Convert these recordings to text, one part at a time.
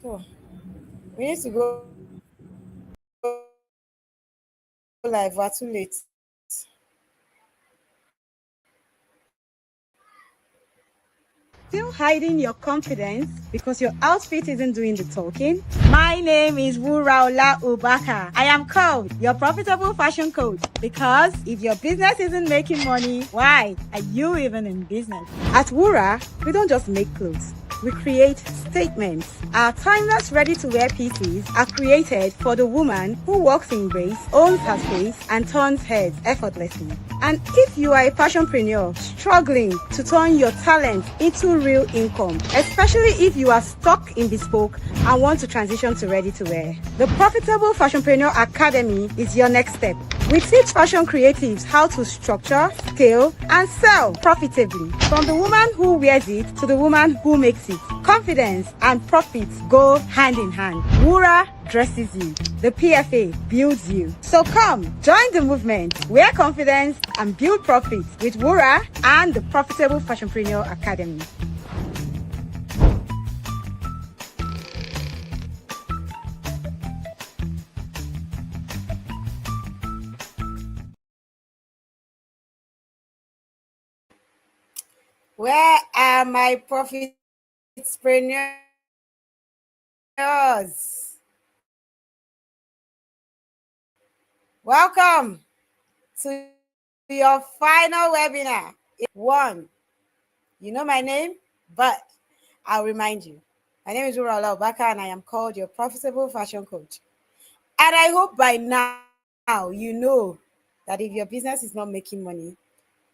So we need to go live. We're too late. Still hiding your confidence because your outfit isn't doing the talking? My name is Wuraola Ubaka. I am called your profitable fashion coach because if your business isn't making money, why are you even in business? At Wura, we don't just make clothes. We create statements. Our timeless ready-to-wear pieces are created for the woman who walks in grace, owns her space, and turns heads effortlessly. And if you are a fashionpreneur struggling to turn your talent into real income, especially if you are stuck in bespoke and want to transition to ready-to-wear, the Profitable Fashionpreneur Academy is your next step. We teach fashion creatives how to structure, scale, and sell profitably. From the woman who wears it to the woman who makes it. Confidence and profits go hand in hand. Wura dresses you. The PFA builds you. So come, join the movement. Wear confidence and build profits with Wura and the Profitable Fashionpreneur Academy. Where are my profitpreneurs? Welcome to your final webinar. One, you know my name, but I'll remind you. My name is Wuraola Ubaka, and I am called your profitable fashion coach. And I hope by now you know that if your business is not making money,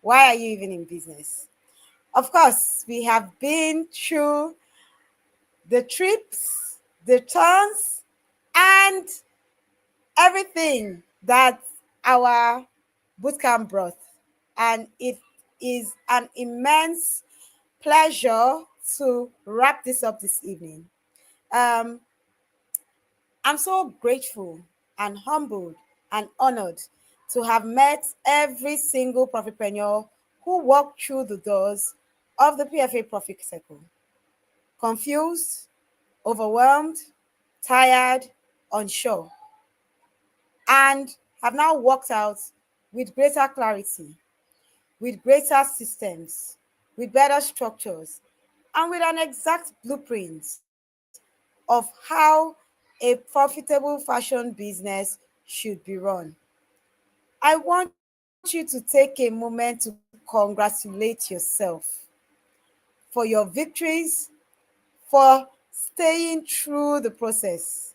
why are you even in business? Of course, we have been through the trips, the turns, and everything that our bootcamp brought. And it is an immense pleasure to wrap this up this evening. Um, I'm so grateful and humbled and honored to have met every single profitpreneur who walked through the doors of the PFA Profit Circle. Confused, overwhelmed, tired, unsure, and have now walked out with greater clarity, with greater systems, with better structures, and with an exact blueprint of how a profitable fashion business should be run. I want you to take a moment to congratulate yourself for your victories, for staying through the process.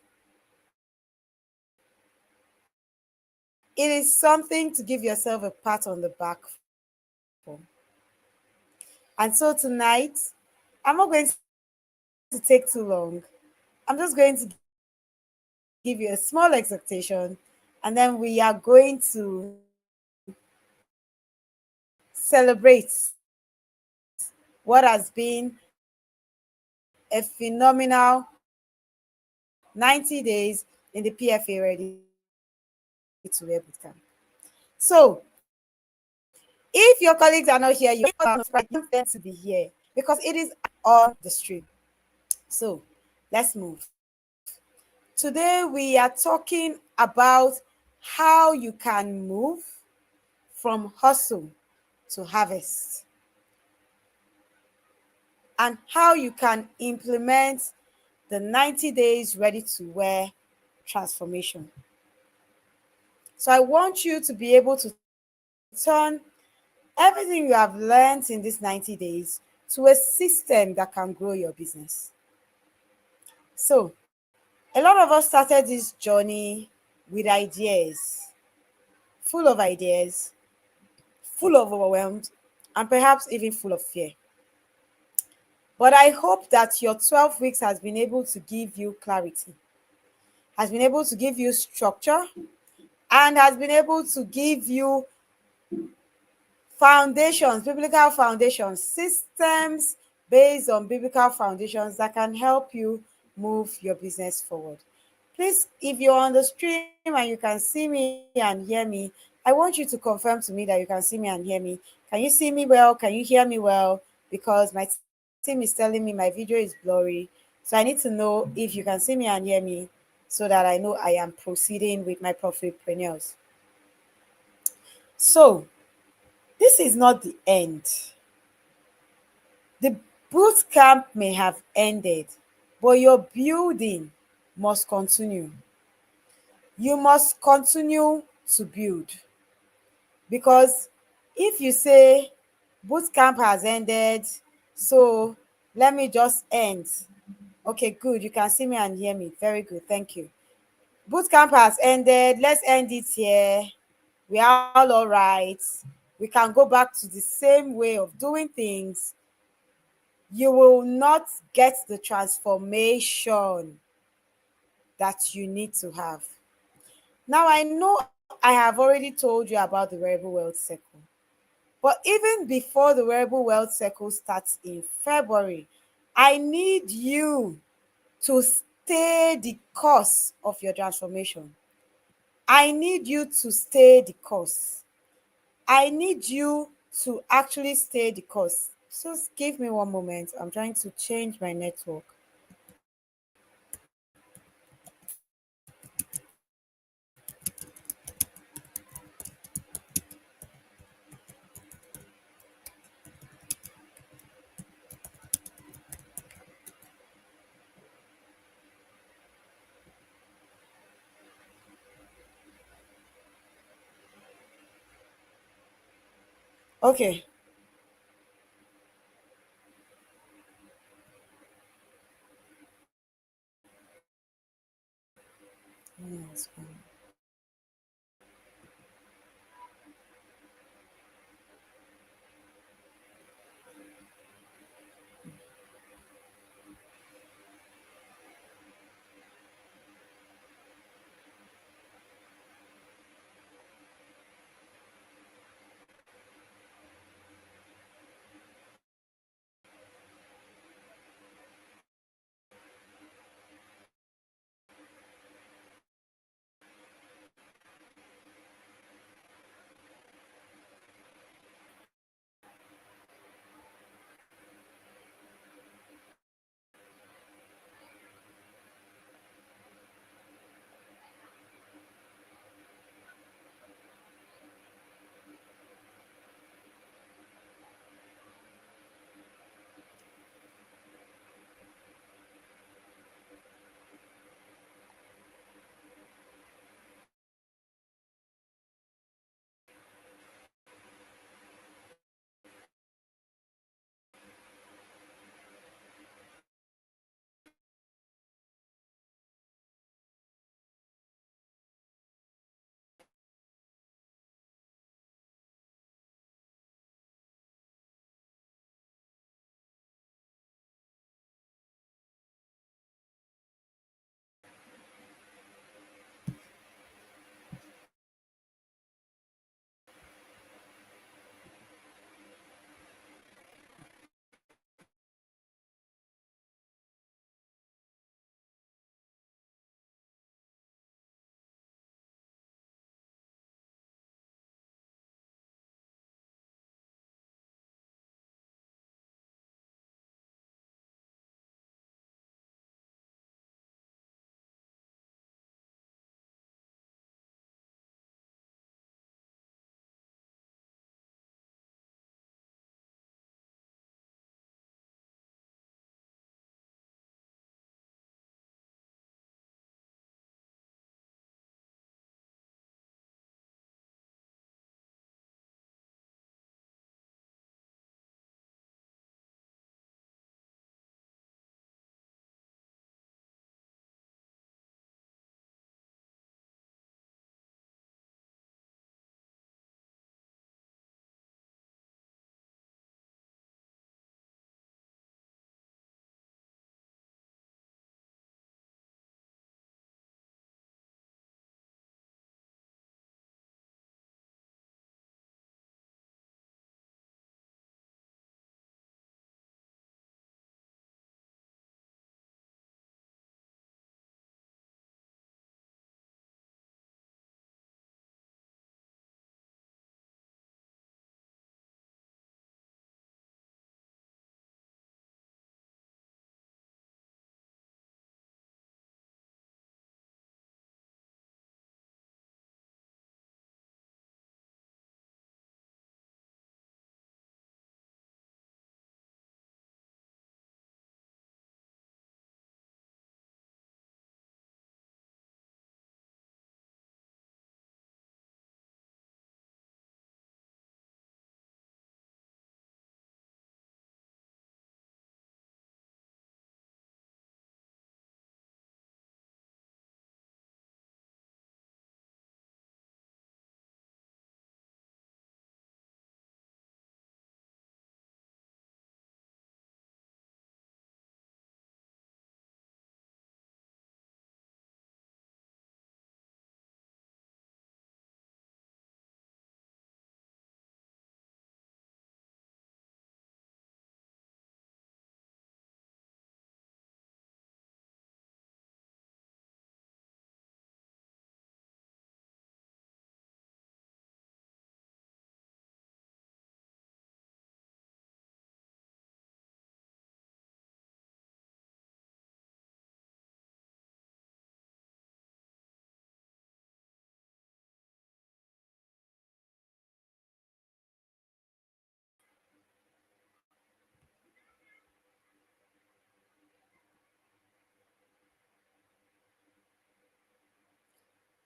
It is something to give yourself a pat on the back for. And so tonight, I'm not going to take too long. I'm just going to give you a small exhortation, and then we are going to celebrate what has been a phenomenal 90 days in the PFA Ready to Wear Bootcamp. So, if your colleagues are not here, you want them to be here because it is on the stream. So, let's move. Today, we are talking about how you can move from hustle to harvest and how you can implement the 90 days ready to wear transformation. So I want you to be able to turn everything you have learned in these 90 days to a system that can grow your business. So a lot of us started this journey with ideas, full of ideas, full of overwhelmed, and perhaps even full of fear. But I hope that your 12 weeks has been able to give you clarity, has been able to give you structure, and has been able to give you foundations, biblical foundations, systems based on biblical foundations that can help you move your business forward. Please, if you're on the stream and you can see me and hear me, I want you to confirm to me that you can see me and hear me. Can you see me well? Can you hear me well? Because my team is telling me my video is blurry. So I need to know if you can see me and hear me so that I know I am proceeding with my Profitpreneurs. So this is not the end. The boot camp may have ended, but your building must continue. You must continue to build, because if you say boot camp has ended, so let me just end. Okay, good. You can see me and hear me. Very good. Thank you. Boot camp has ended. Let's end it here. We are all right. We can go back to the same way of doing things. You will not get the transformation that you need to have. Now, I know I have already told you about the Wearable Wealth Circle, but even before the Wearable Wealth Circle starts in February, I need you to stay the course of your transformation. I need you to stay the course. I need you to actually stay the course. Just give me one moment. I'm trying to change my network. Okay.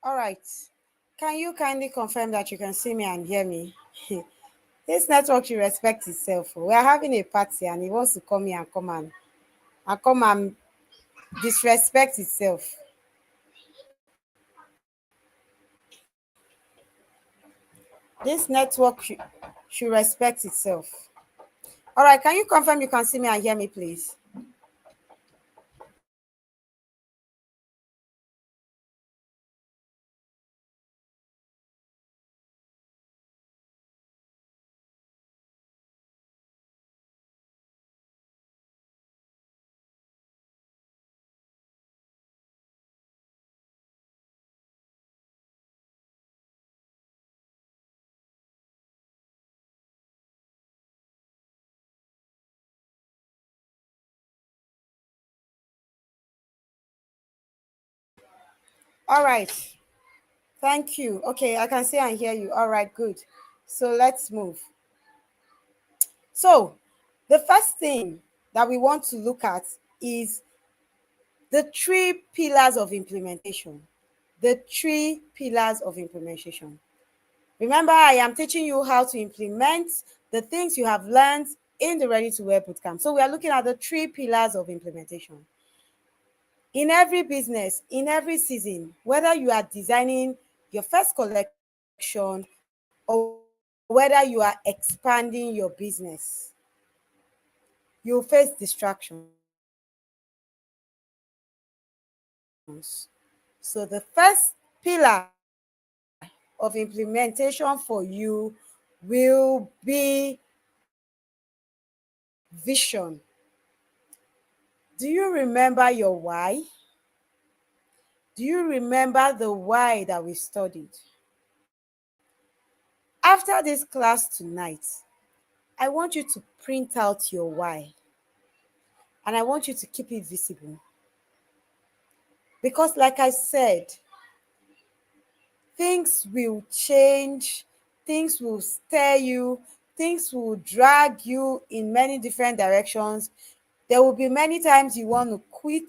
All right. Can you kindly confirm that you can see me and hear me? This network should respect itself. We are having a party and he wants to come here and come and disrespect itself. This network should respect itself. All right, can you confirm you can see me and hear me, please? All right. Thank you. Okay, I can see and hear you. All right, good. So let's move. So, the first thing that we want to look at is the three pillars of implementation. The three pillars of implementation. Remember, I am teaching you how to implement the things you have learned in the Ready to Wear Bootcamp. So we are looking at the three pillars of implementation. In every business, in every season, whether you are designing your first collection or whether you are expanding your business, you'll face distractions. So the first pillar of implementation for you will be vision. Do you remember your why? Do you remember the why that we studied? After this class tonight, I want you to print out your why and I want you to keep it visible. Because, like I said, things will change, things will stir you, things will drag you in many different directions. There will be many times you want to quit.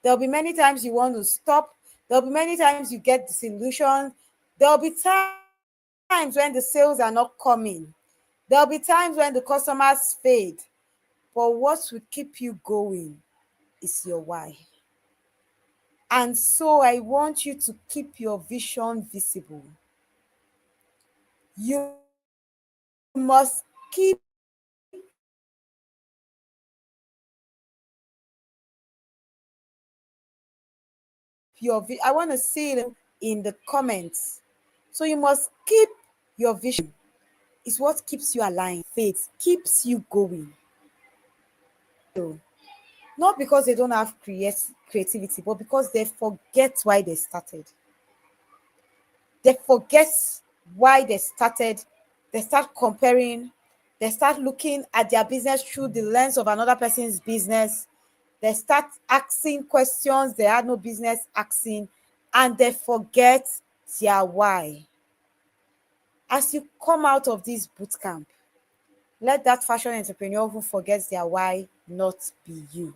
There'll be many times you want to stop. There'll be many times you get disillusioned. There'll be times when the sales are not coming. There'll be times when the customers fade. But what will keep you going is your why. And so I want you to keep your vision visible. You must keep your vision I want to see it in the comments. So you must keep your vision. It's what keeps you aligned. Faith keeps you going. So, not because they don't have creativity, but because they forget why they started. They forget why they started. They start comparing. They start looking at their business through the lens of another person's business. They start asking questions they had no business asking, and they forget their why. As you come out of this boot camp, let that fashion entrepreneur who forgets their why not be you.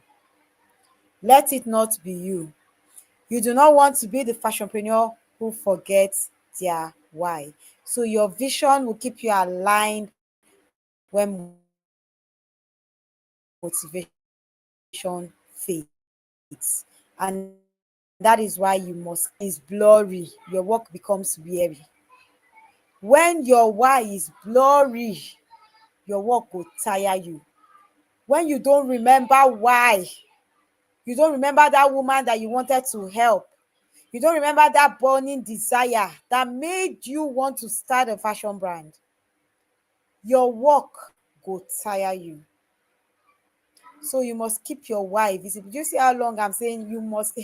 Let it not be you. You do not want to be the fashionpreneur who forgets their why. So your vision will keep you aligned when motivation fades. And that is why you must is blurry. Your work becomes weary. When your why is blurry, your work will tire you. When you don't remember why, you don't remember that woman that you wanted to help. You don't remember that burning desire that made you want to start a fashion brand. Your work will tire you. So you must keep your why visible. Do you see how long I'm saying you must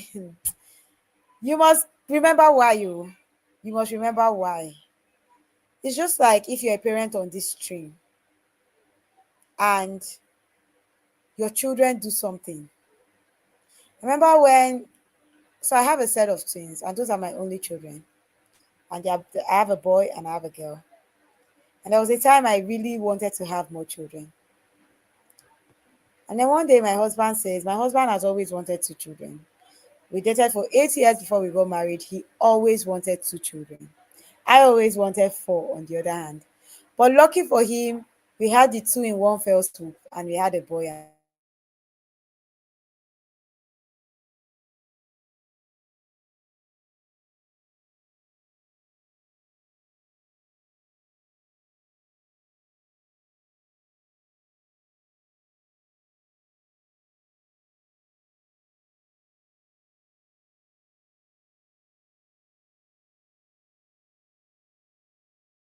you must remember why you must remember why. It's just like if you're a parent on this stream and your children do something. Remember when so I have a set of twins and those are my only children. And I have a boy and I have a girl. And there was a time I really wanted to have more children. And then one day my husband says, my husband has always wanted two children. We dated for 8 years before we got married. He always wanted 2 children. I always wanted 4 on the other hand. But lucky for him, we had the 2 in one fell swoop and we had a boy and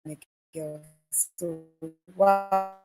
a girl. So I was so happy.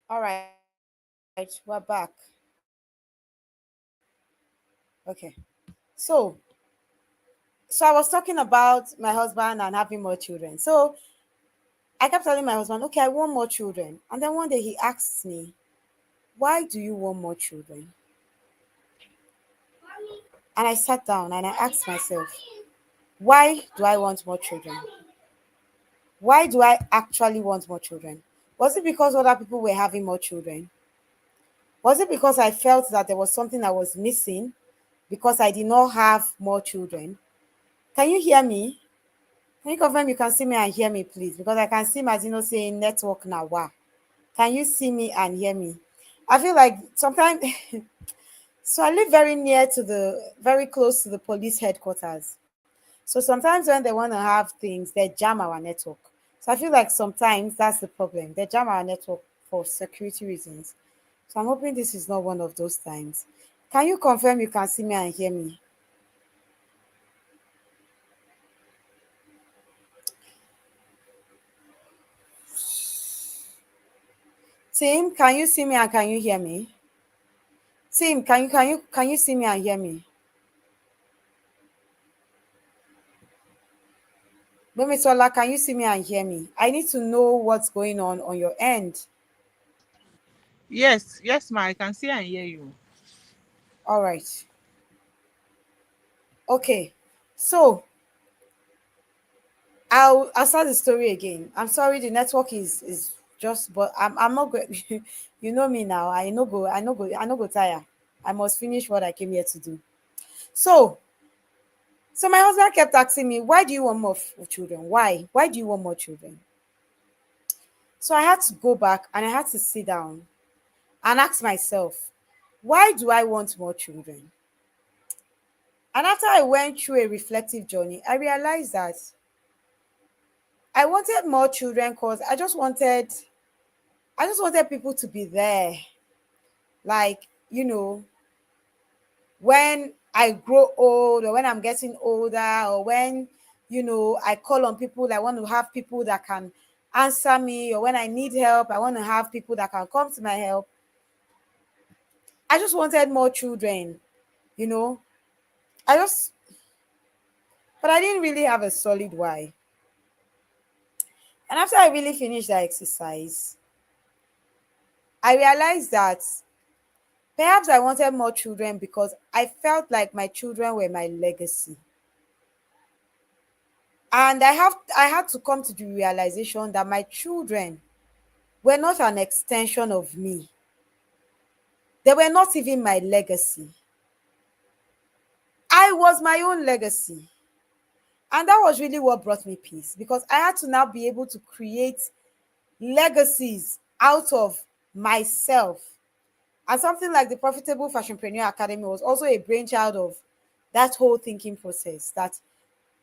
All right, we're back. Okay. So so I was talking about my husband and having more children. So I kept telling my husband, okay, I want more children. And then one day he asked me, why do you want more children? And I sat down and I asked myself, why do I want more children? Why do I actually want more children? Was it because other people were having more children? Was it because I felt that there was something I was missing because I did not have more children? Can you hear me? Can you confirm you can see me and hear me, please? Because I can see Mazino saying network now. Wow. Can you see me and hear me? I feel like sometimes, so I live very close to the police headquarters. So sometimes when they want to have things, they jam our network. So I feel like sometimes that's the problem. They jam our network for security reasons. So I'm hoping this is not one of those times. Can you confirm you can see me and hear me? Tim, can you see me and can you hear me? Tim, can you see me and hear me? Memisola, can you see me and hear me? I need to know what's going on your end. Yes, yes, ma. I can see and hear you. All right. Okay. So I'll start the story again. I'm sorry, the network is just, but I'm not going. You know me now. I no go tire. I must finish what I came here to do. So so my husband kept asking me, why do you want more children? Why do you want more children? So I had to go back and I had to sit down and ask myself, why do I want more children? And after I went through a reflective journey, I realized that I wanted more children because I just wanted people to be there. Like, when I grow old or when I'm getting older or when, I call on people, I want to have people that can answer me, or when I need help, I want to have people that can come to my help. I just wanted more children, you know. I just, but I didn't really have a solid why. And after I really finished that exercise, I realized that perhaps I wanted more children because I felt like my children were my legacy. And I had to come to the realization that my children were not an extension of me. They were not even my legacy. I was my own legacy. And that was really what brought me peace, because I had to now be able to create legacies out of myself. And something like the Profitable Fashionpreneur Academy was also a brainchild of that whole thinking process, that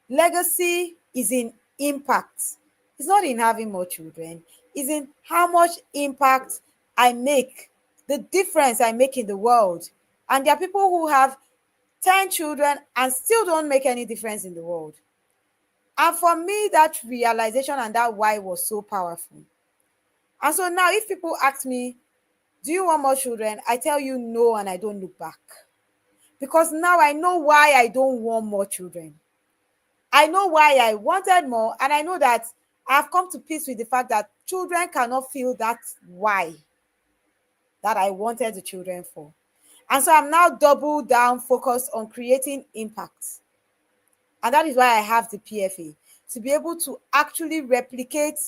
legacy is in impact. It's not in having more children, it's in how much impact I make, the difference I make in the world. And there are people who have 10 children and still don't make any difference in the world. And for me, that realization and that why was so powerful. And so now, if people ask me, do you want more children? I tell you no, and I don't look back. Because now I know why I don't want more children. I know why I wanted more, and I know that I've come to peace with the fact that children cannot feel that why that I wanted the children for. And so I'm now double down focused on creating impact. And that is why I have the PFA, to be able to actually replicate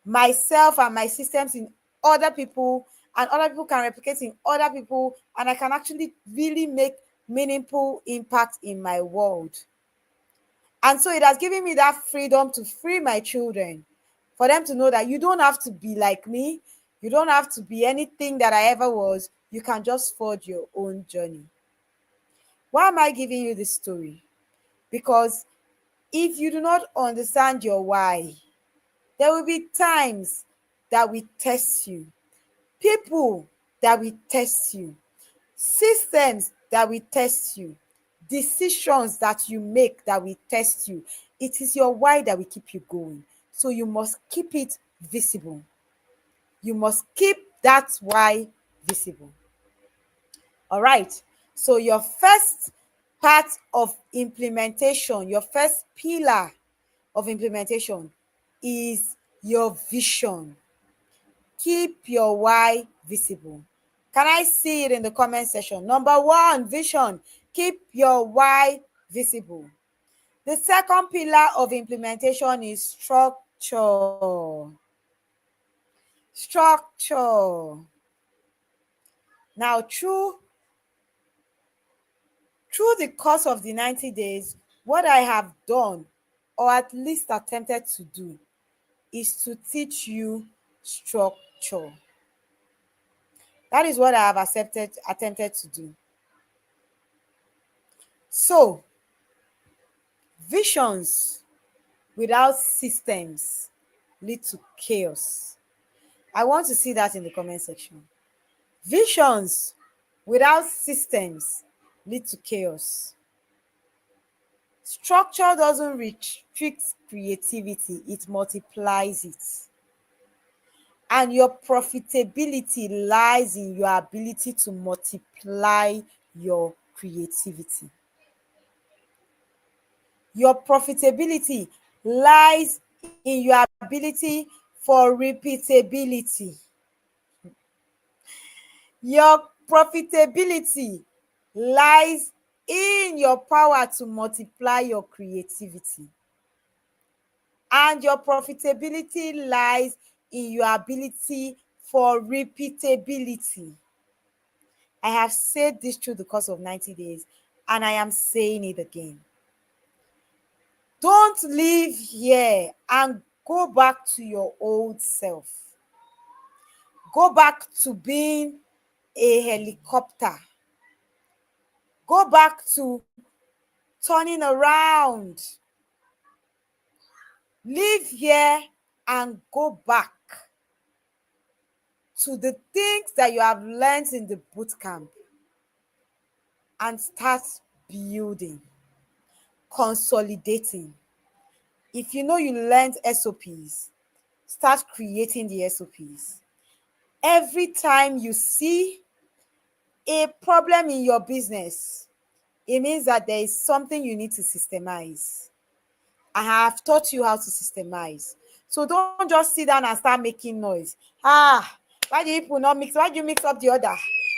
myself and my systems in other people, and other people can replicate in other people, and I can actually really make meaningful impact in my world. And so it has given me that freedom to free my children, for them to know that you don't have to be like me, you don't have to be anything that I ever was, you can just forge your own journey. Why am I giving you this story? Because if you do not understand your why, there will be times that we test you, people that will test you, systems that will test you, decisions that you make that will test you. It is your why that will keep you going. So you must keep it visible. You must keep that why visible. All right. So your first part of implementation, your first pillar of implementation is your vision. Keep your why visible. Can I see it in the comment section? Number one, vision. Keep your why visible. The second pillar of implementation is structure. Structure. Now, through the course of the 90 days, what I have done, or at least attempted to do, is to teach you structure. That is what I have attempted to do. So, visions without systems lead to chaos. I want to see that in the comment section. Visions without systems lead to chaos. Structure doesn't restrict creativity, it multiplies it. And your profitability lies in your ability to multiply your creativity. Your profitability lies in your ability for repeatability. Your profitability lies in your power to multiply your creativity. And your profitability lies in your ability for repeatability. I have said this through the course of 90 days, and I am saying it again. Don't leave here and go back to your old self. Go back to being a helicopter. Go back to turning around. Leave here and go back to the things that you have learned in the boot camp and start building, consolidating. If you know you learned SOPs, start creating the SOPs. Every time you see a problem in your business, it means that there is something you need to systemize. I have taught you how to systemize. So don't just sit down and start making noise. Why do people not mix? Why do you mix up the other?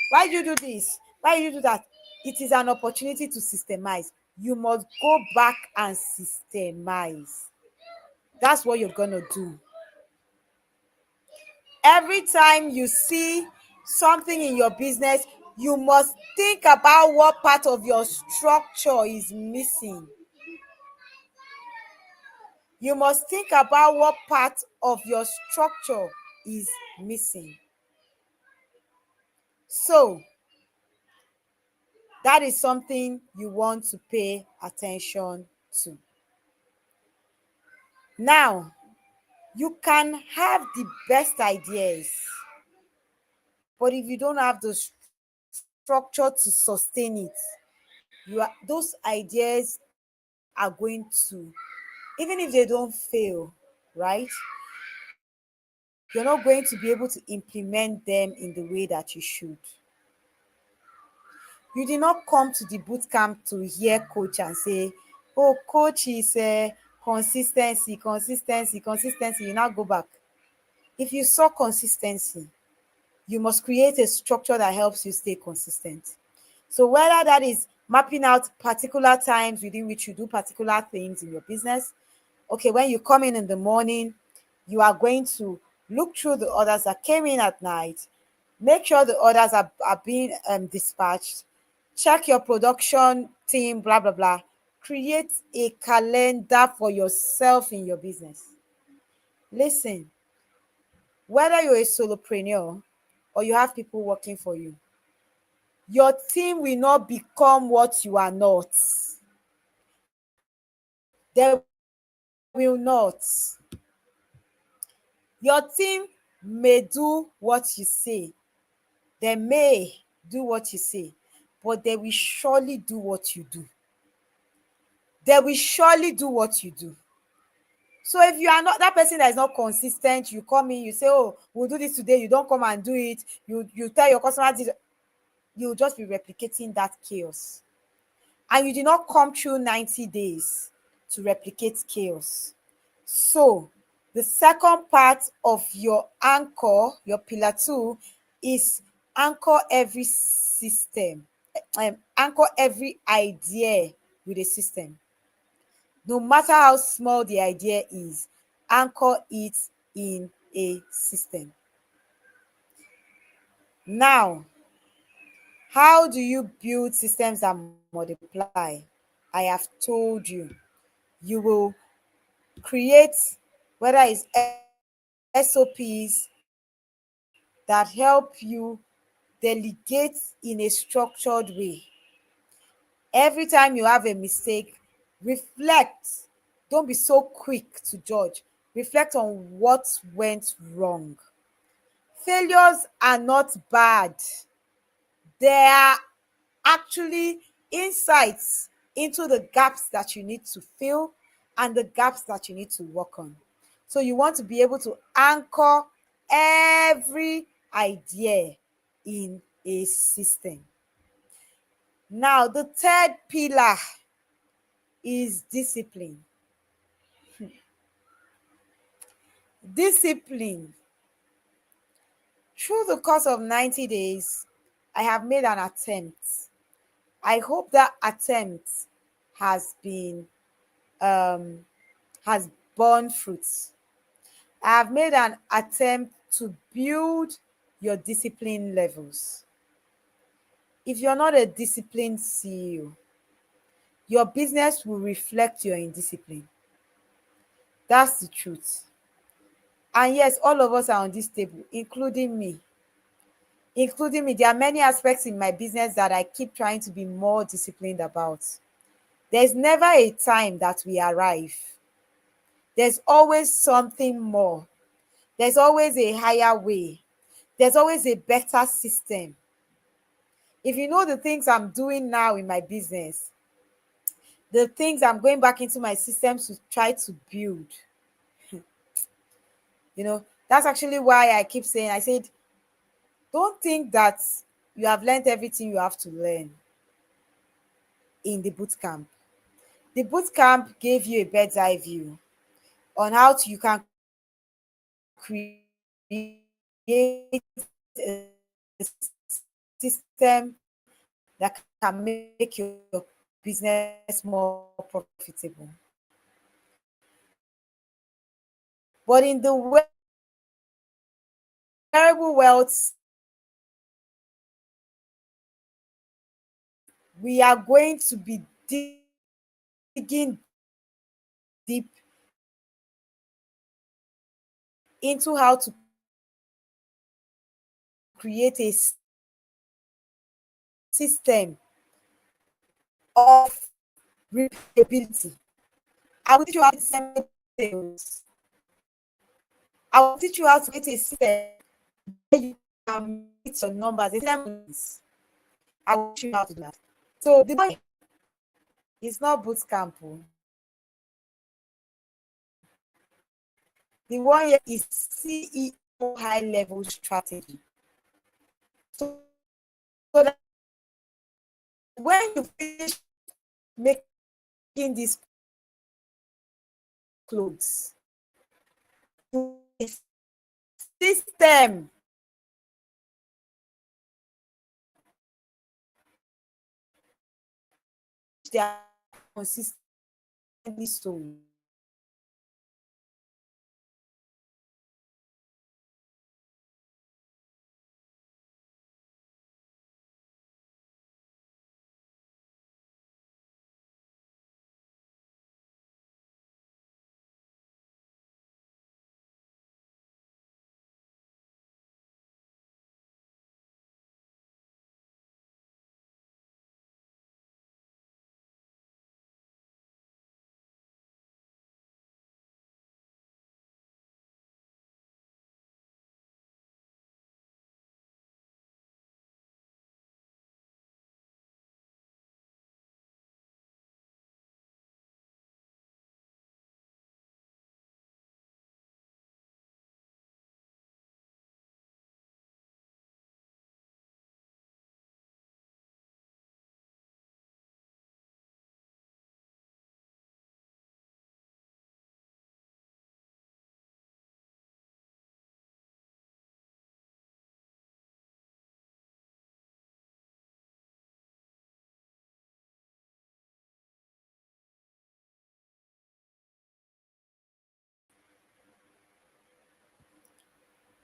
Why do you do this? Why do you do that? It is an opportunity to systemize. You must go back and systemize. That's what you're going to do. Every time you see something in your business, you must think about what part of your structure is missing. You must think about what part of your structure is missing. So that is something you want to pay attention to. Now, you can have the best ideas, but if you don't have the structure to sustain it, those ideas are going to, even if they don't fail, right? You're not going to be able to implement them in the way that you should. You did not come to the boot camp to hear coach and say, oh, coach is consistency, consistency, consistency. You now go back. If you saw consistency, you must create a structure that helps you stay consistent. So whether that is mapping out particular times within which you do particular things in your business, okay, when you come in the morning, you are going to look through the orders that came in at night, make sure the orders are being dispatched, check your production team, blah, blah, blah. Create a calendar for yourself in your business. Listen, whether you're a solopreneur or you have people working for you, your team will not become what you are not. They will not. Your team may do what you say. They may do what you say, but they will surely do what you do. They will surely do what you do. So if you are not that person that is not consistent, you come in, you say, oh, we'll do this today, you don't come and do it, you tell your customers this, you'll just be replicating that chaos. And you did not come through 90 days to replicate chaos. So the second part of your anchor, your pillar 2, is anchor every system, anchor every idea with a system. No matter how small the idea is, anchor it in a system. Now, how do you build systems that multiply? I have told you. You will create, whether it's SOPs that help you delegate in a structured way. Every time you have a mistake, reflect. Don't be so quick to judge. Reflect on what went wrong. Failures are not bad. They are actually insights into the gaps that you need to fill and the gaps that you need to work on. So you want to be able to anchor every idea in a system. Now, the third pillar is discipline. Discipline. Through the course of 90 days, I have made an attempt. I hope that attempt has been has borne fruits. I have made an attempt to build your discipline levels. If you're not a disciplined CEO, your business will reflect your indiscipline. That's the truth. And yes, all of us are on this table, including me. Including me, there are many aspects in my business that I keep trying to be more disciplined about. There's never a time that we arrive. There's always something more. There's always a higher way. There's always a better system. If you know the things I'm doing now in my business, the things I'm going back into my systems to try to build, that's actually why I keep saying, I said, don't think that you have learned everything you have to learn in the boot camp. The boot camp gave you a bird's eye view on how you can create a system that can make your business more profitable. But in the wearable wealth, we are going to be digging deep into how to create a system of repayability. I will teach you how to send sales. I will teach you how to create a system where you can meet your numbers. I will teach you how to do that. So the point is not boot camp. The one here is CEO high level strategy. So that when you finish making these clothes, system they are consistently sold.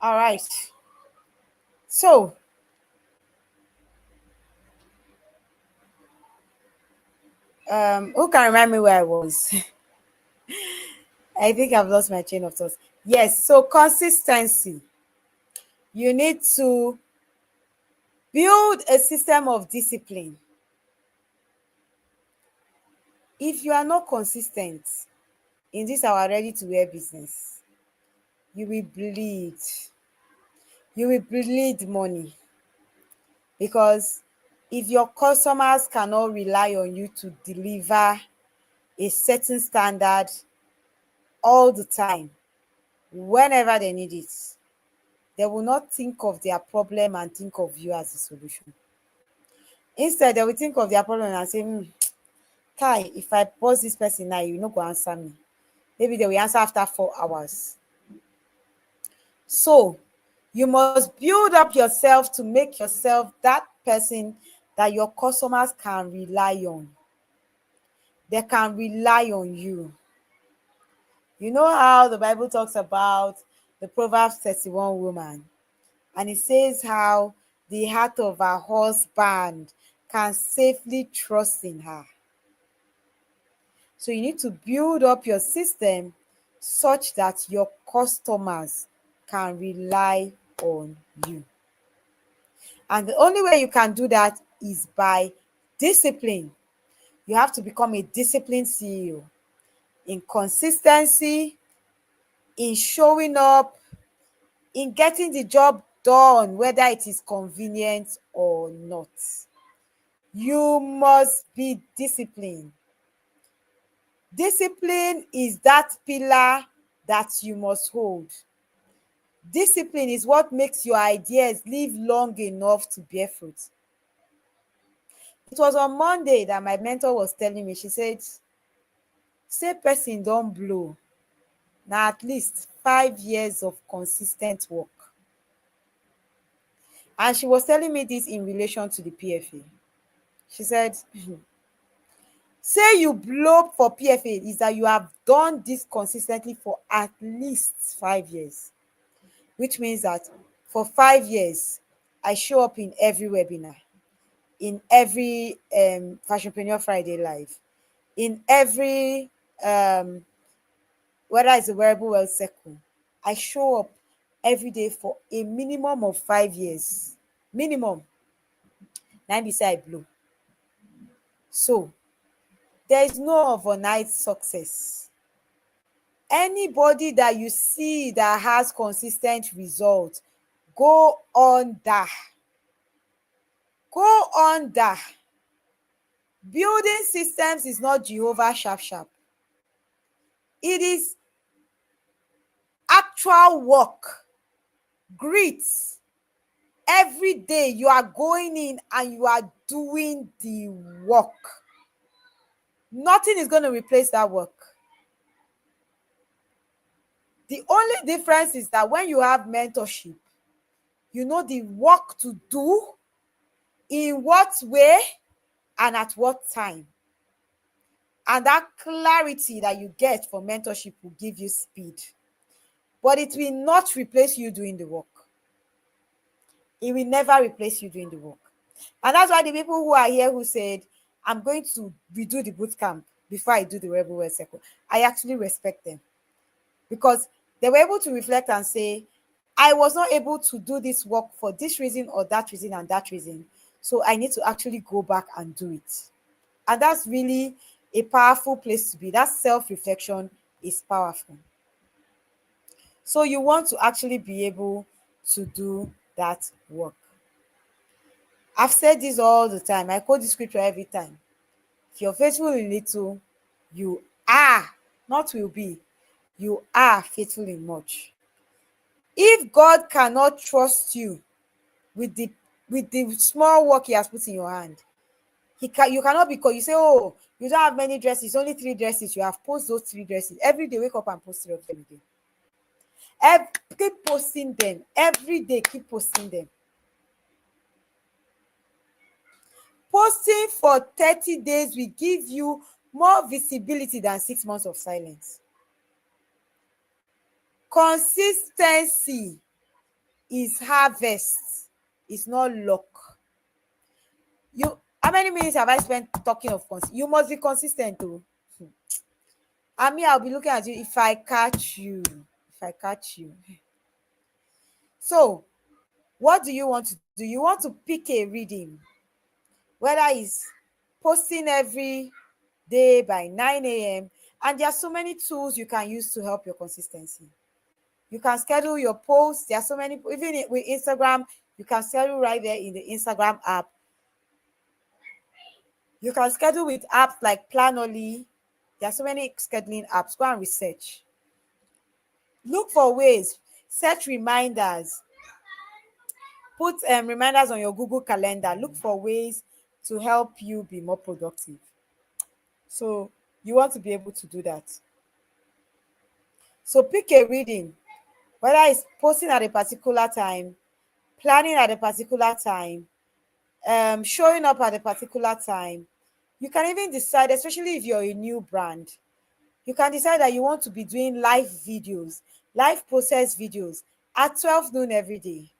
All right. So who can remind me where I was? I think I've lost my chain of thought. Yes, so consistency. You need to build a system of discipline. If you are not consistent in this our ready to wear business, you will bleed. You will bleed money, because if your customers cannot rely on you to deliver a certain standard all the time, whenever they need it, they will not think of their problem and think of you as a solution. Instead, they will think of their problem and say, Kai, if I pause this person now, you no go answer me. Maybe they will answer after 4 hours. So you must build up yourself to make yourself that person that your customers can rely on. They can rely on you. You know how the Bible talks about the Proverbs 31 woman, and it says how the heart of her husband can safely trust in her. So you need to build up your system such that your customers can rely on you. And the only way you can do that is by discipline. You have to become a disciplined CEO in consistency, in showing up, in getting the job done, whether it is convenient or not. You must be disciplined. Discipline is that pillar that you must hold. Discipline is what makes your ideas live long enough to bear fruit. It was on Monday that my mentor was telling me, she said, say person don blow na at least 5 years of consistent work. And she was telling me this in relation to the PFA. She said, say you blow for PFA is that you have done this consistently for at least 5 years, which means that for 5 years, I show up in every webinar, in every Fashionpreneur Friday Live, in every, whether it's a wearable wealth circle, I show up every day for a minimum of 5 years. Minimum. Now be say I blow. So there is no overnight success. Anybody that you see that has consistent results, go on that. Go on that. Building systems is not Jehovah sharp sharp. It is actual work. Grit. Every day you are going in and you are doing the work. Nothing is going to replace that work. The only difference is that when you have mentorship, you know the work to do, in what way, and at what time. And that clarity that you get from mentorship will give you speed. But it will not replace you doing the work. It will never replace you doing the work. And that's why the people who are here who said, I'm going to redo the boot camp before I do the Rebel World Circle, I actually respect them. Because they were able to reflect and say, I was not able to do this work for this reason or that reason and that reason. So I need to actually go back and do it. And that's really a powerful place to be. That self-reflection is powerful. So you want to actually be able to do that work. I've said this all the time. I quote the scripture every time. If you're faithful in little, you are, not will be, you are faithful in much. If God cannot trust you with the small work he has put in your hand, you cannot, because you say, oh, you don't have many dresses, only 3 dresses. You have post those 3 dresses every day. Wake up and post 3 of them again. Keep posting them every day. Keep posting them. Posting for 30 days will give you more visibility than 6 months of silence. Consistency is harvest. It's not luck. How many minutes have I spent talking of consistency? You must be consistent too. And me, I'll be looking at you if I catch you. If I catch you. So, what do you want to do? You want to pick a reading, whether it's posting every day by 9 a.m. And there are so many tools you can use to help your consistency. You can schedule your posts. There are so many, even with Instagram, you can schedule right there in the Instagram app. You can schedule with apps like Planoly. There are so many scheduling apps. Go and research. Look for ways. Set reminders. Put reminders on your Google Calendar. Look for ways to help you be more productive. So you want to be able to do that. So pick a reading, whether it's posting at a particular time, planning at a particular time, showing up at a particular time. You can even decide, especially if you're a new brand, you can decide that you want to be doing live videos, live process videos at 12 noon every day.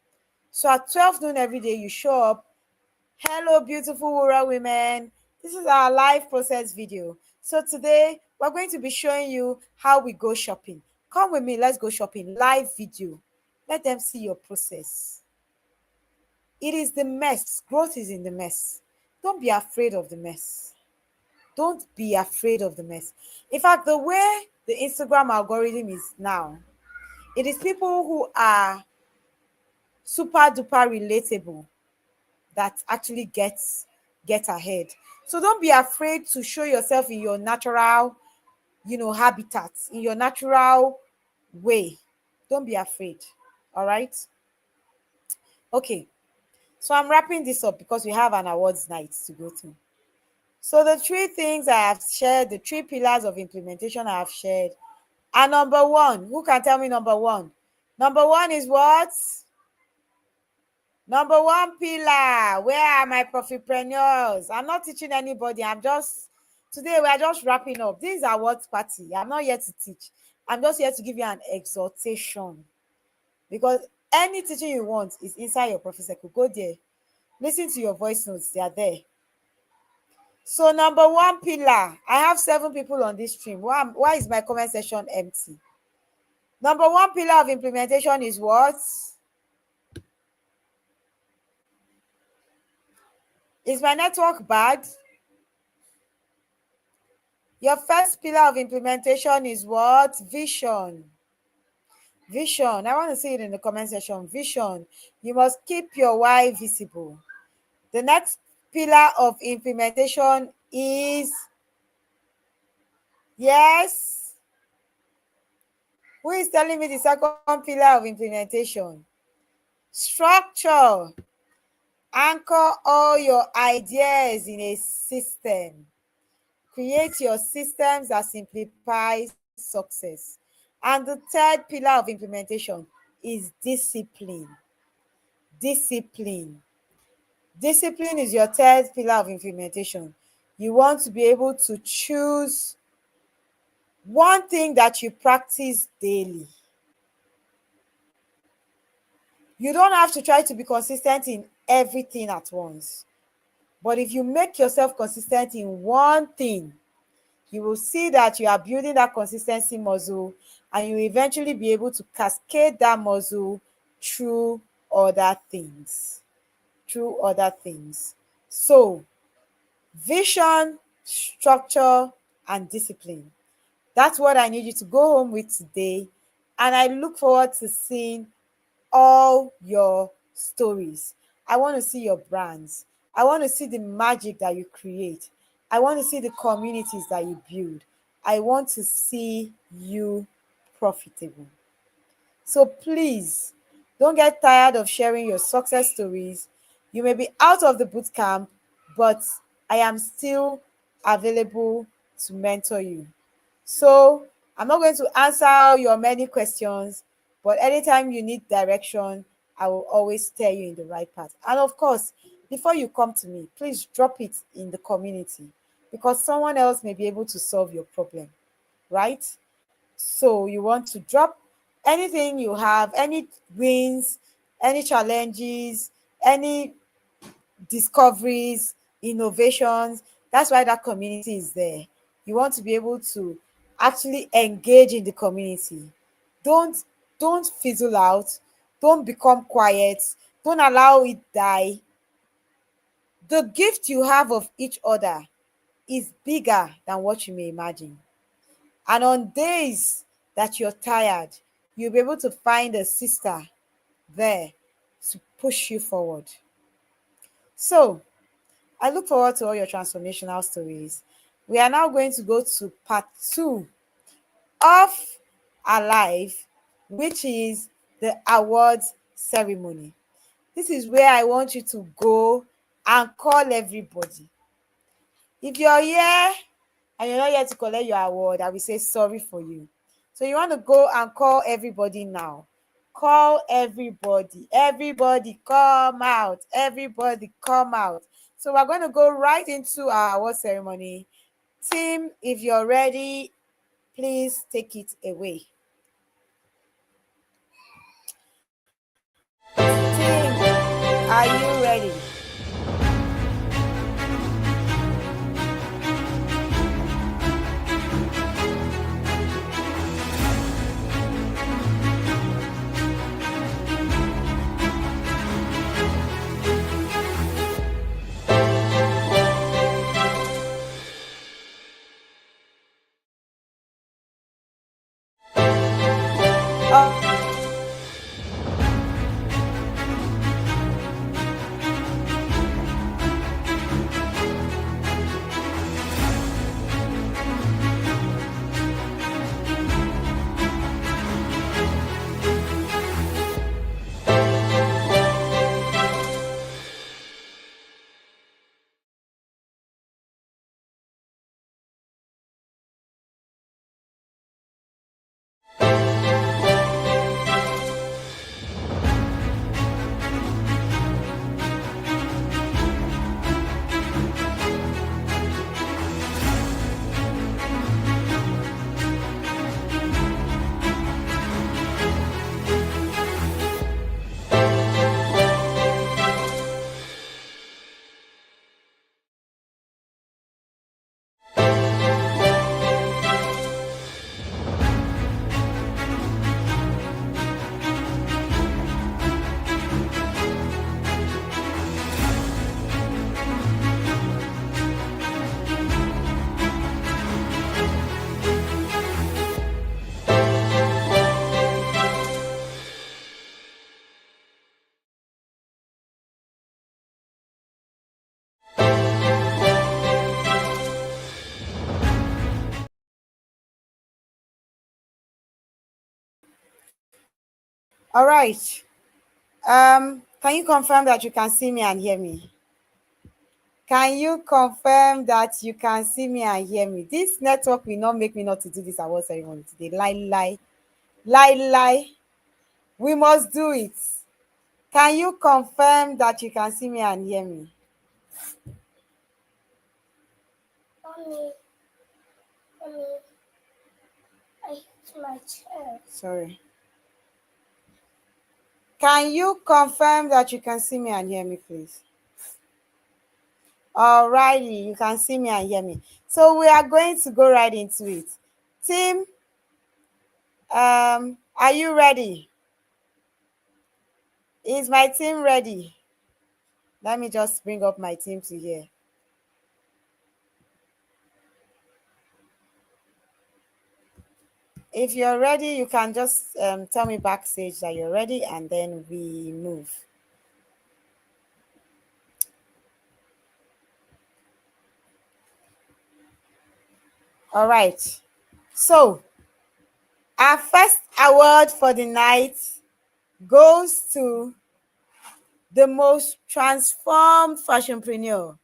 So at 12 noon every day, you show up. Hello, beautiful Wura women. This is our live process video. So today, we're going to be showing you how we go shopping. Come with me, let's go shopping. Live video. Let them see your process. It is the mess. Growth is in the mess. Don't be afraid of the mess. Don't be afraid of the mess. In fact, the way the Instagram algorithm is now, it is people who are super duper relatable that actually get ahead. So don't be afraid to show yourself in your natural, habitat, in your natural way. Don't be afraid. All right. Okay. So I'm wrapping this up because we have an awards night to go to. So the 3 things I have shared, the 3 pillars of implementation I have shared, are number 1. Who can tell me number 1? Number 1 is what? Number 1 pillar. Where are my profitpreneurs? I'm not teaching anybody. Today we are just wrapping up. This is our awards party. I'm not here to teach. I'm just here to give you an exhortation. Because any teaching you want is inside your Profit Circle. Go there. Listen to your voice notes. They are there. So number 1 pillar. I have 7 people on this stream. Why is my comment section empty? Number 1 pillar of implementation is what? Is my network bad? Your first pillar of implementation is what? Vision. Vision. I want to see it in the comment section. Vision. You must keep your why visible. The next pillar of implementation is, yes, who is telling me the second pillar of implementation? Structure. Anchor all your ideas in a system. Create your systems that simplify success. And the third pillar of implementation is discipline. Discipline. Discipline is your third pillar of implementation. You want to be able to choose one thing that you practice daily. You don't have to try to be consistent in everything at once. But if you make yourself consistent in one thing, you will see that you are building that consistency muscle, and you will eventually be able to cascade that muscle through other things. Through other things. So, vision, structure, and discipline. That's what I need you to go home with today. And I look forward to seeing all your stories. I want to see your brands. I want to see the magic that you create. I want to see the communities that you build. I want to see you profitable. So please don't get tired of sharing your success stories. You may be out of the boot camp, but I am still available to mentor you. So I'm not going to answer your many questions, but anytime you need direction, I will always steer you in the right path. And of course, before you come to me, please drop it in the community, because someone else may be able to solve your problem, right? So you want to drop anything you have, any wins, any challenges, any discoveries, innovations. That's why that community is there. You want to be able to actually engage in the community. Don't don't fizzle out. Don't become quiet. Don't allow it die. The gift you have of each other is bigger than what you may imagine. And on days that you're tired, you'll be able to find a sister there to push you forward. So I look forward to all your transformational stories. We are now going to go to part 2 of our life, which is the awards ceremony. This is where I want you to go and call everybody. If you're here and you're not here to collect your award, I will say sorry for you. So you want to go and call everybody now. Call everybody. Everybody come out. Everybody come out. So we're going to go right into our award ceremony. Team, if you're ready, please take it away. Team, are you ready? All right. Can you confirm that you can see me and hear me? Can you confirm that you can see me and hear me? This network will not make me not to do this award ceremony today. Lie. We must do it. Can you confirm that you can see me and hear me? Mommy, I hit my chair. Sorry. Can you confirm that you can see me and hear me, please? Alrighty, you can see me and hear me. So we are going to go right into it. Team, are you ready? Is my team ready? Let me just bring up my team to here. If you're ready, you can just tell me backstage that you're ready, and then we move. All right. So our first award for the night goes to the most transformed fashionpreneur.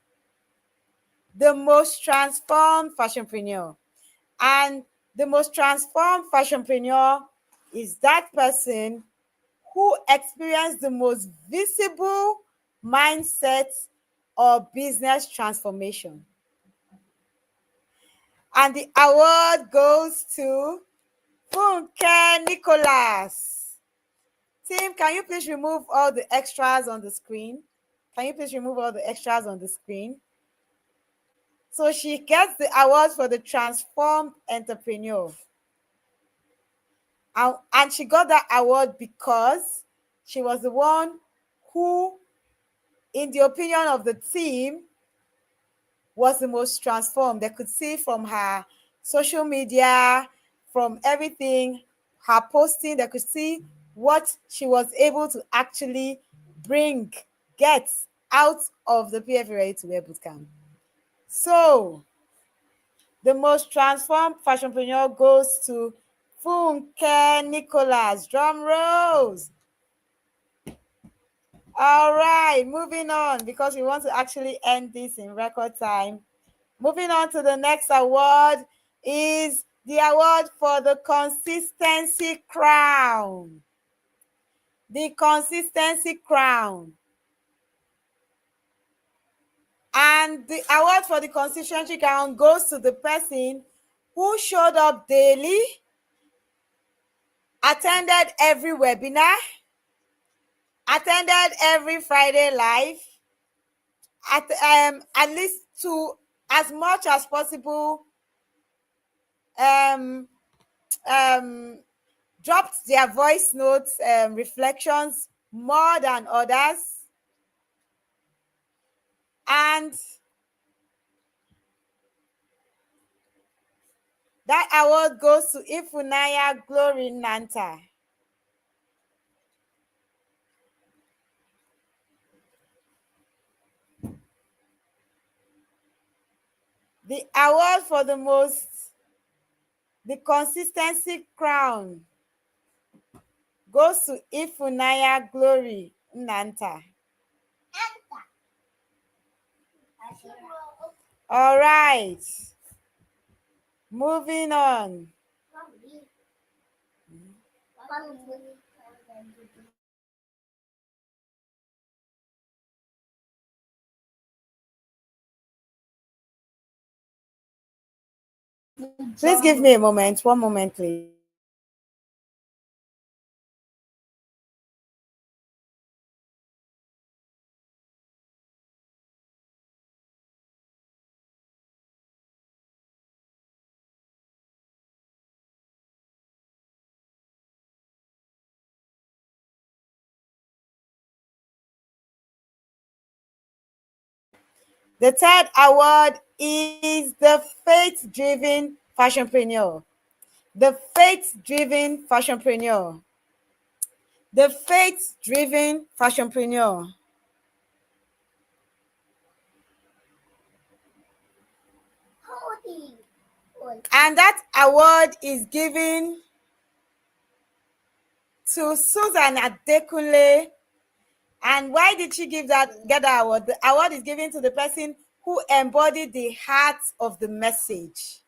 The most transformed fashionpreneur. And the most transformed fashionpreneur is that person who experienced the most visible mindset or business transformation. And the award goes to Funke Nicholas. Team, can you please remove all the extras on the screen? Can you please remove all the extras on the screen? So she gets the award for the transformed entrepreneur. And she got that award because she was the one who, in the opinion of the team, was the most transformed. They could see from her social media, from everything, her posting, they could see what she was able to actually get out of the PFA Ready to Wear Bootcamp. So, the most transformed fashionpreneur goes to Funke Nicholas. Drum rolls. All right, moving on because we want to actually end this in record time. Moving on to the next award is the award for the Consistency Crown. The Consistency Crown. And the award for the Consistency Crown goes to the person who showed up daily, attended every webinar, attended every Friday live, at least to as much as possible um, um, dropped their voice notes reflections more than others, and that award goes to Ifunanya Glory Nanta. The award for the Consistency Crown goes to Ifunanya Glory Nanta. All right. Moving on. Please give me a moment. One moment, please. The third award is the faith-driven fashionpreneur. The faith-driven fashionpreneur. The faith-driven fashionpreneur. And that award is given to Susan Adekunle. And why did she get that award? The award is given to the person who embodied the heart of the message.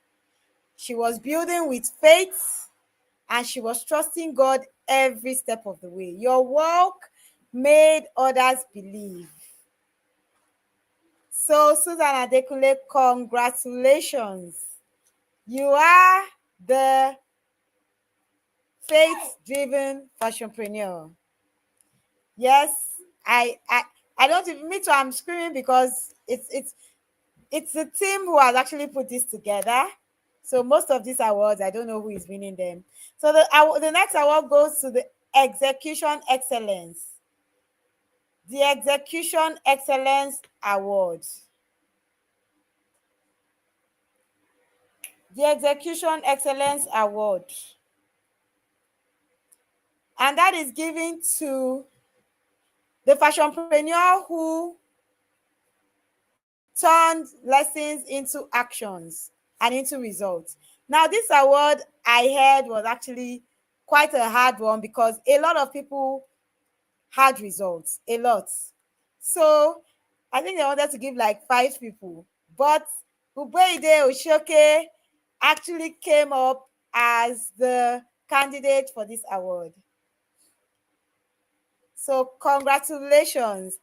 She was building with faith and she was trusting God every step of the way. Your work made others believe. So, Susan Adekunle, congratulations. You are the faith-driven fashionpreneur. Yes, I don't even me too. I'm screaming because it's the team who has actually put this together. So most of these awards, I don't know who is winning them. So the next award goes to the Execution Excellence. The Execution Excellence Award. The Execution Excellence Award. And that is given to the fashionpreneur who turned lessons into actions and into results. Now, this award I heard was actually quite a hard one because a lot of people had results, a lot. So I think they wanted to give like 5 people, but Ubeide Oshoke actually came up as the candidate for this award. So congratulations.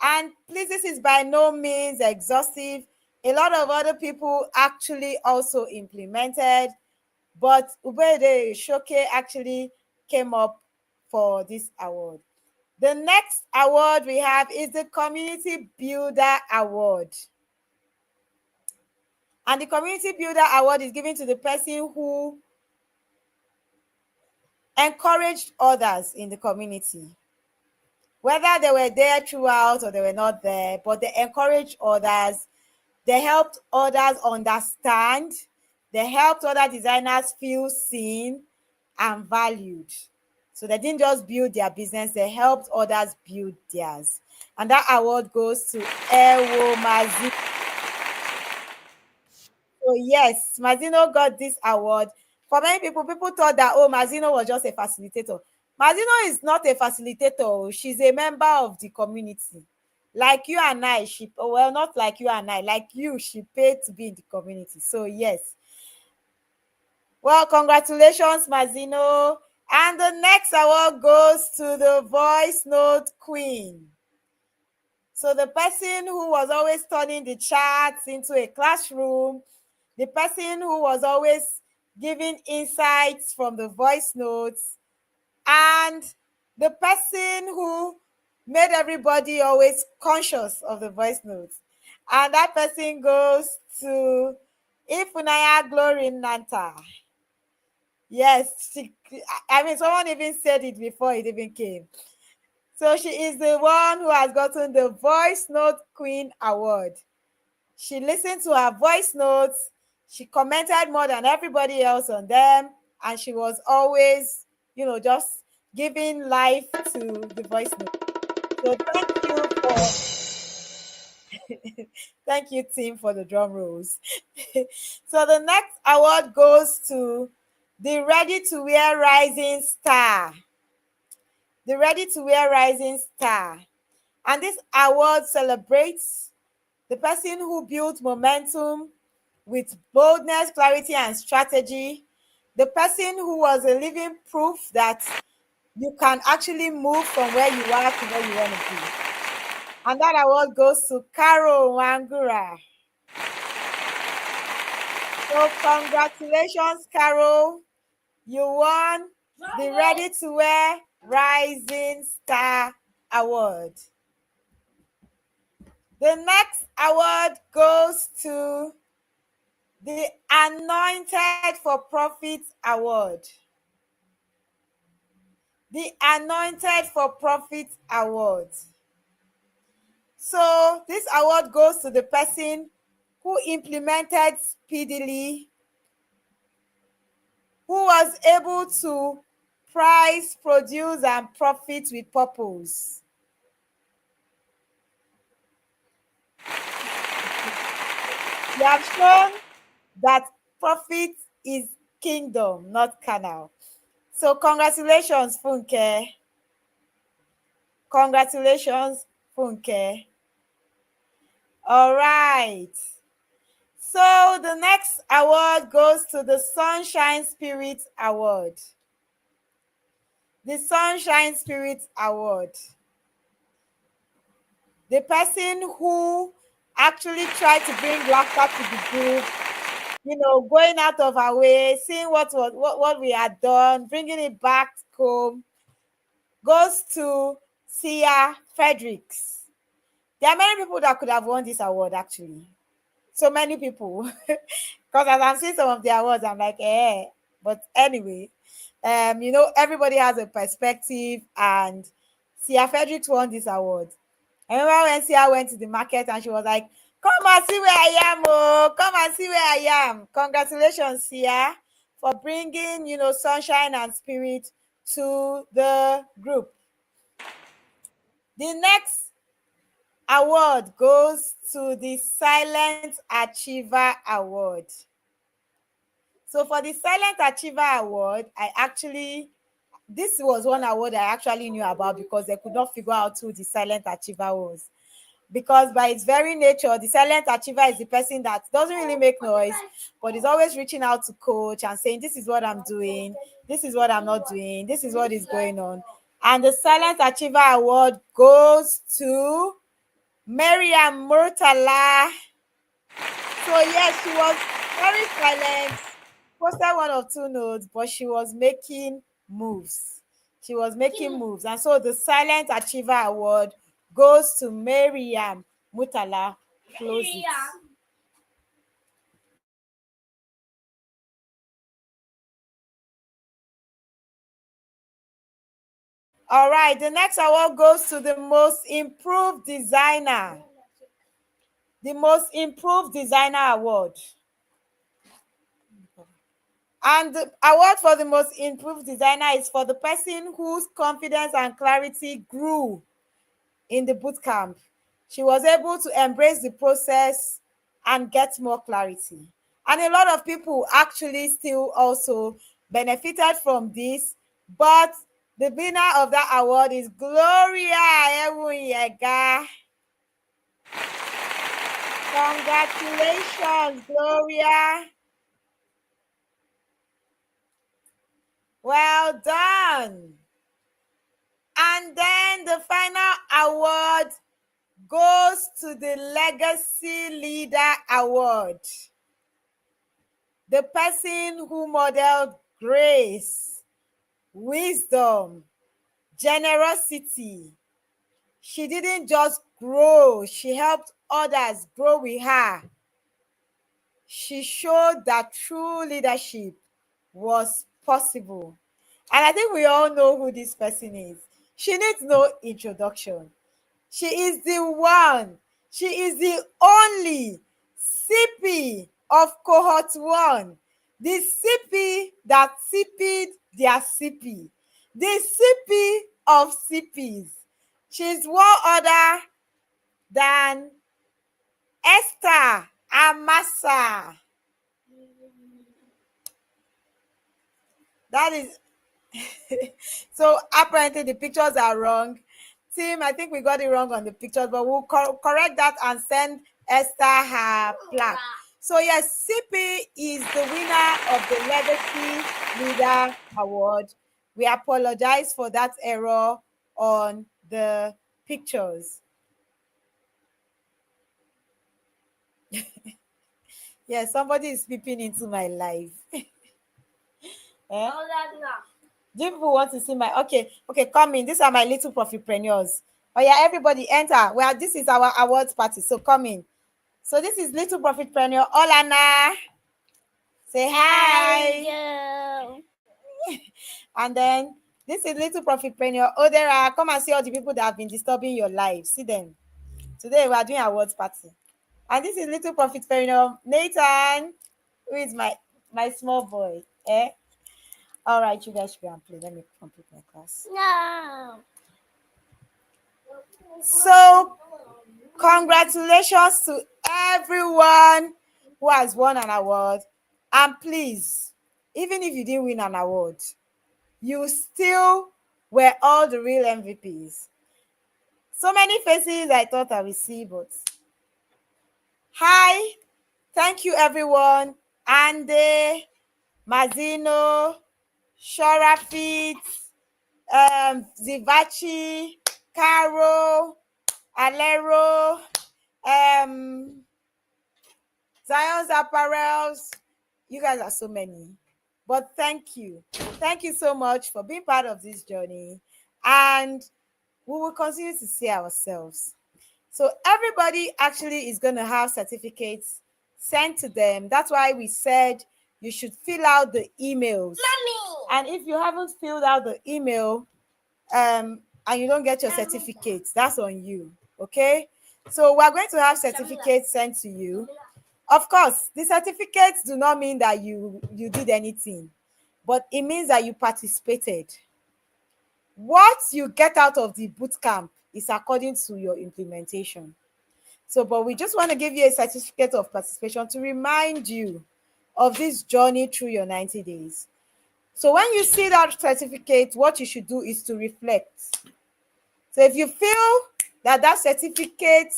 And please, this is by no means exhaustive. A lot of other people actually also implemented, but Ubede Shoke actually came up for this award. The next award we have is the Community Builder Award. And the Community Builder Award is given to the person who encouraged others in the community. Whether they were there throughout or they were not there, but they encouraged others. They helped others understand. They helped other designers feel seen and valued. So they didn't just build their business, they helped others build theirs. And that award goes to Ewo Mazino. So yes, Mazino got this award. For many people, people thought that, oh, Mazino was just a facilitator. Mazino is not a facilitator. She's a member of the community. Like you and I, well, not like you and I, like you, she paid to be in the community. So yes. Well, congratulations, Mazino. And the next award goes to the Voice Note Queen. So the person who was always turning the charts into a classroom, the person who was always giving insights from the voice notes, and the person who made everybody always conscious of the voice notes. And that person goes to Ifunaya Glory Nanta. Yes, I mean, someone even said it before it even came. So she is the one who has gotten the Voice Note Queen Award. She listened to her voice notes, she commented more than everybody else on them, and she was always, just giving life to the voice note. So thank you, team, for the drum rolls. So the next award goes to the Ready to Wear Rising Star. The Ready to Wear Rising Star. And this award celebrates the person who built momentum with boldness, clarity, and strategy. The person who was a living proof that you can actually move from where you are to where you want to be. And that award goes to Carol Wangura. So congratulations, Carol. You won the Ready to Wear Rising Star Award. The next award goes to the Anointed for Profit Award. The Anointed for Profit Award. So this award goes to the person who implemented speedily, who was able to price, produce, and profit with purpose. You have shown that profit is kingdom, not carnal. So congratulations, Funke. Congratulations, Funke. All right. So the next award goes to the Sunshine Spirit Award. The Sunshine Spirit Award. The person who actually tried to bring laughter to the group, going out of our way, seeing what we had done, bringing it back home, goes to Sia Fredericks. There are many people that could have won this award, actually. So many people. Because as I'm seeing some of the awards, I'm like, eh. But anyway, everybody has a perspective, and Sia Fredericks won this award. I remember when Sia went to the market and she was like, come and see where I am, oh, come and see where I am. Congratulations, Sia, for bringing, sunshine and spirit to the group. The next award goes to the Silent Achiever Award. So for the Silent Achiever Award, this was one award I actually knew about because they could not figure out who the Silent Achiever was. Because by its very nature, the silent achiever is the person that doesn't really make noise, but is always reaching out to coach and saying, this is what I'm doing, this is what I'm not doing, this is what is going on. And the Silent Achiever Award goes to Miriam Murtala. So yes, she was very silent, posted one or two notes, but she was making moves. She was making moves. And so the Silent Achiever Award goes to Miriam Murtala. Close it. All right, the next award goes to the Most Improved Designer. The Most Improved Designer Award. And the award for the Most Improved Designer is for the person whose confidence and clarity grew in the bootcamp. She was able to embrace the process and get more clarity. And a lot of people actually still also benefited from this, but the winner of that award is Gloria Ewunyega. Congratulations, Gloria. Well done. And then the final award goes to the Legacy Leader Award. The person who modeled grace, wisdom, generosity. She didn't just grow, she helped others grow with her. She showed that true leadership was possible. And I think we all know who this person is. She needs no introduction. She is the one. She is the only CP of cohort 1. The CP that CP'd their CP. The CP of CPs. She's one other than Esther Amasa. That is so apparently the pictures are wrong. Team, I think we got it wrong on the pictures, but we'll correct that and send Esther her plaque. So yes, CP is the winner of the Legacy Leader Award. We apologize for that error on the pictures. Yes, somebody is peeping into my life. Do people want to see my okay, come in. These are my little profitpreneurs. Oh yeah, everybody enter. Well, this is our awards party, so come in. So this is little profitpreneur Olana. Say hi. Hello. And then this is little profitpreneur Odera. Come and see all the people that have been disturbing your life. See them. Today we are doing awards party. And this is little profitpreneur Nathan, who is my small boy. All right, you guys should go and play. Let me complete my class. No. So, congratulations to everyone who has won an award. And please, even if you didn't win an award, you still were all the real MVPs. So many faces I thought I would see, but hi, thank you everyone. Ande, Mazino, Shorafit, Zivachi, Caro, Alero, Zion's Apparels. You guys are so many. But thank you. Thank you so much for being part of this journey. And we will continue to see ourselves. So everybody actually is going to have certificates sent to them. That's why we said you should fill out the emails. Mommy! And if you haven't filled out the email and you don't get your certificates, that's on you. Okay? So we're going to have certificates sent to you. Of course, the certificates do not mean that you did anything, but it means that you participated. What you get out of the boot camp is according to your implementation. So, but we just want to give you a certificate of participation to remind you of this journey through your 90 days. So when you see that certificate, what you should do is to reflect. So if you feel that that certificate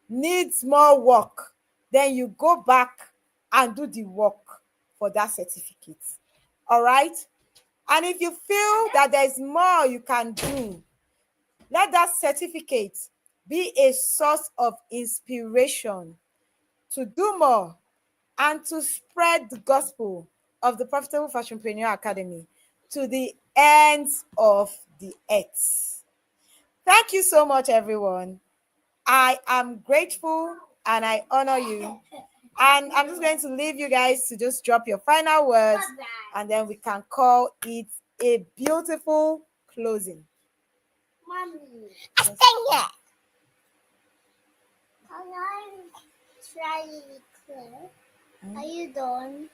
needs more work, then you go back and do the work for that certificate. All right? And if you feel that there's more you can do, let that certificate be a source of inspiration to do more and to spread the gospel of the Profitable Fashionpreneur Academy to the ends of the earth. Thank you so much, everyone. I am grateful and I honor you. And I'm just going to leave you guys to just drop your final words, and then we can call it a beautiful closing. Mommy. Yes. Can I try it clear? Are you done?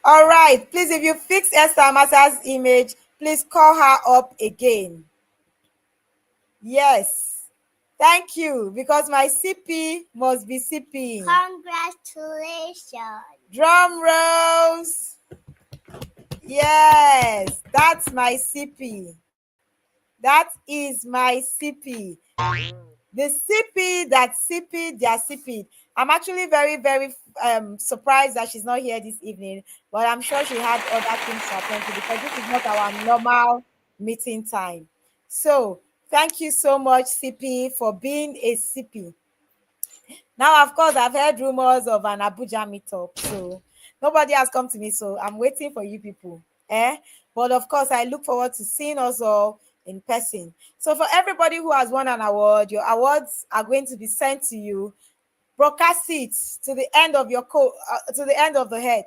All right. Please, if you fix Esther Amasa's image, please call her up again. Yes. Thank you, because my CP must be CP. Congratulations. Drum rolls. Yes, that's my CP. That is my CP. The CP that CP, their CP. I'm actually very, very surprised that she's not here this evening, but I'm sure she had other things to attend to because this is not our normal meeting time. So thank you so much, CP, for being a CP. Now, of course, I've heard rumors of an Abuja meetup, so nobody has come to me, so I'm waiting for you people. But of course, I look forward to seeing us all in person. So for everybody who has won an award, your awards are going to be sent to you. Broadcast it to the end of your to the end of the head.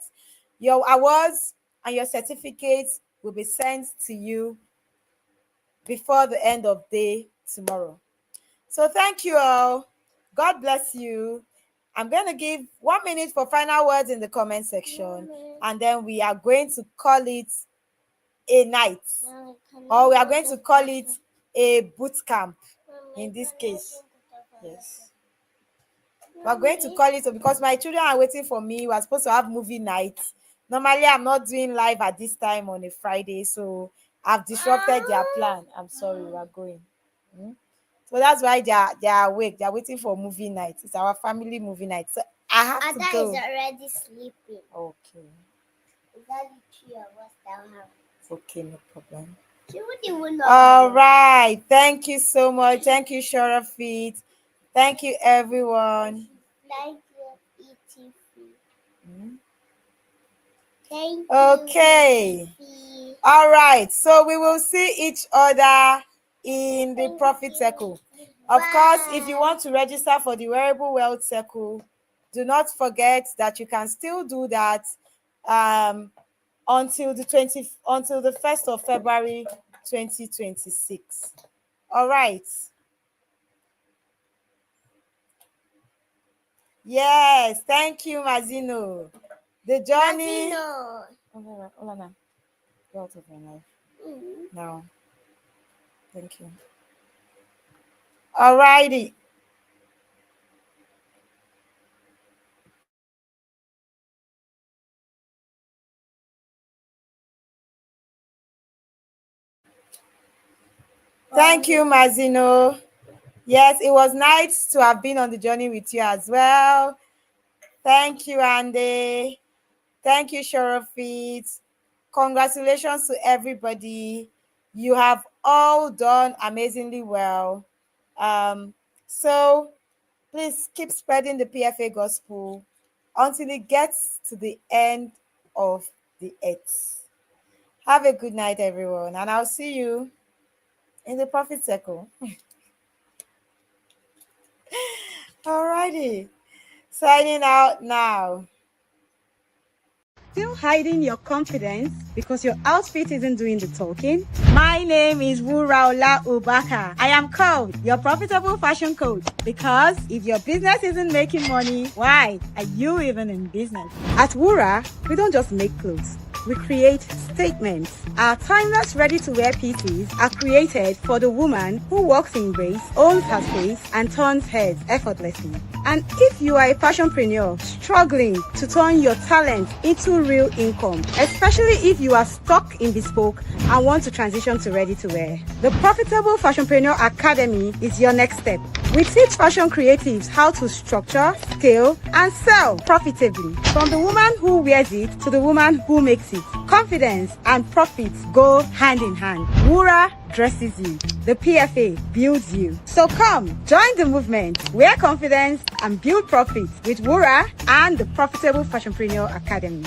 Your awards and your certificates will be sent to you before the end of day tomorrow. So thank you all. God bless you. I'm going to give 1 minute for final words in the comment section, and then we are going to call it a night, or we are going to call it a boot camp in this case. Yes. We're going to call it, because my children are waiting for me. We're supposed to have movie night. Normally, I'm not doing live at this time on a Friday, so I've disrupted their plan. I'm sorry, we're going. So that's why they are awake. They're waiting for movie night. It's our family movie night. So I have Ada to go. is already sleeping. Okay. Is that the 3 of us down her? Okay, no problem. She wouldn't even know. All right. Thank you so much. Thank you, Shora Feet. Thank you, everyone. Like you eating food. Thank you. Okay. Fifi. All right. So we will see each other in the Profit Circle. Of course, if you want to register for the Wearable Wealth Circle, do not forget that you can still do that until the 1st of February 2026. All right. Yes, thank you, Mazino. The journey. Mazino. Hold on. Go out of your life. No. Thank you. All righty. Thank you, Mazino. Yes, it was nice to have been on the journey with you as well. Thank you, Andy. Thank you, Sharafit. Congratulations to everybody. You have all done amazingly well. So please keep spreading the PFA gospel until it gets to the end of the earth. Have a good night, everyone, and I'll see you in the Profit Circle. Alrighty, signing out now. Still hiding your confidence because your outfit isn't doing the talking? My name is Wuraola Ubaka. I am called your profitable fashion coach because if your business isn't making money, why are you even in business? At Wura, we don't just make clothes. We create statements. Our timeless ready-to-wear pieces are created for the woman who walks in grace, owns her space, and turns heads effortlessly. And if you are a fashionpreneur struggling to turn your talent into real income, especially if you are stuck in bespoke and want to transition to ready-to-wear, the Profitable Fashionpreneur Academy is your next step. We teach fashion creatives how to structure, scale, and sell profitably. From the woman who wears it to the woman who makes it. Confidence and profits go hand in hand. Wura dresses you. The PFA builds you. So come, join the movement. Wear confidence and build profits with Wura and the Profitable Fashionpreneur Academy.